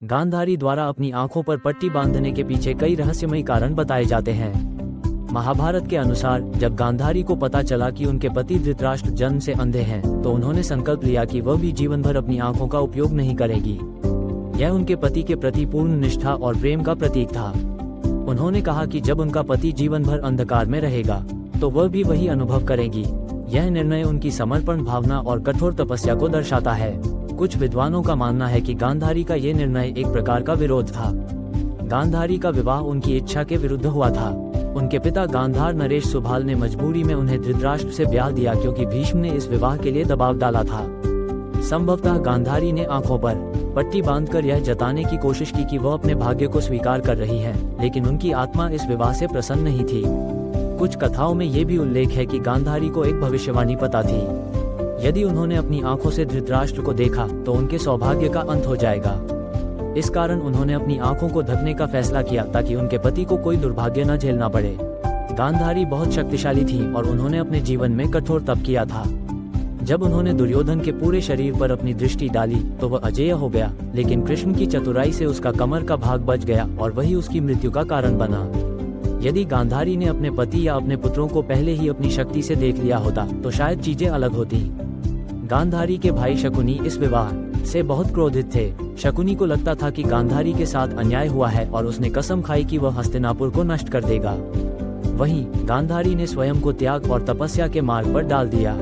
गांधारी द्वारा अपनी आंखों पर पट्टी बांधने के पीछे कई रहस्यमयी कारण बताए जाते हैं। महाभारत के अनुसार जब गांधारी को पता चला कि उनके पति धृतराष्ट्र जन्म से अंधे हैं, तो उन्होंने संकल्प लिया कि वह भी जीवन भर अपनी आंखों का उपयोग नहीं करेगी। यह उनके पति के प्रति पूर्ण निष्ठा और प्रेम का प्रतीक था। उन्होंने कहा कि जब उनका पति जीवन भर अंधकार में रहेगा, तो वह भी वही अनुभव करेगी। यह निर्णय उनकी समर्पण भावना और कठोर तपस्या को दर्शाता है। कुछ विद्वानों का मानना है कि गांधारी का ये निर्णय एक प्रकार का विरोध था। गांधारी का विवाह उनकी इच्छा के विरुद्ध हुआ था। उनके पिता गांधार नरेश सुभाल ने मजबूरी में उन्हें धृतराष्ट्र से ब्याह दिया, क्योंकि भीष्म ने इस विवाह के लिए दबाव डाला था। संभवतः गांधारी ने आंखों पर पट्टी बांधकर यह जताने की कोशिश की कि वह अपने भाग्य को स्वीकार कर रही है, लेकिन उनकी आत्मा इस विवाह से प्रसन्न नहीं थी। कुछ कथाओं में ये भी उल्लेख है कि गांधारी को एक भविष्यवाणी पता थी। यदि उन्होंने अपनी आंखों से धृतराष्ट्र को देखा तो उनके सौभाग्य का अंत हो जाएगा। इस कारण उन्होंने अपनी आंखों को ढकने का फैसला किया, ताकि उनके पति को कोई दुर्भाग्य न झेलना पड़े। गांधारी बहुत शक्तिशाली थी और उन्होंने अपने जीवन में कठोर तप किया था। जब उन्होंने दुर्योधन के पूरे शरीर पर अपनी दृष्टि डाली तो वह अजेय हो गया, लेकिन कृष्ण की चतुराई से उसका कमर का भाग बच गया और वही उसकी मृत्यु का कारण बना। यदि गांधारी ने अपने पति या अपने पुत्रों को पहले ही अपनी शक्ति से देख लिया होता तो शायद चीजें अलग होती। गांधारी के भाई शकुनी इस विवाह से बहुत क्रोधित थे। शकुनी को लगता था कि गांधारी के साथ अन्याय हुआ है और उसने कसम खाई कि वह हस्तिनापुर को नष्ट कर देगा। वहीं गांधारी ने स्वयं को त्याग और तपस्या के मार्ग पर डाल दिया।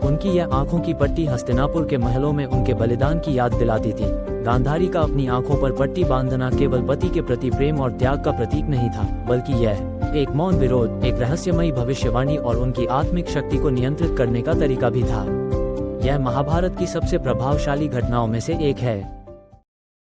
उनकी यह आंखों की पट्टी हस्तिनापुर के महलों में उनके बलिदान की याद दिलाती थी। गांधारी का अपनी आंखों पर पट्टी बांधना केवल पति के प्रति प्रेम और त्याग का प्रतीक नहीं था, बल्कि यह एक मौन विरोध, एक रहस्यमयी भविष्यवाणी और उनकी आत्मिक शक्ति को नियंत्रित करने का तरीका भी था। यह महाभारत की सबसे प्रभावशाली घटनाओं में से एक है।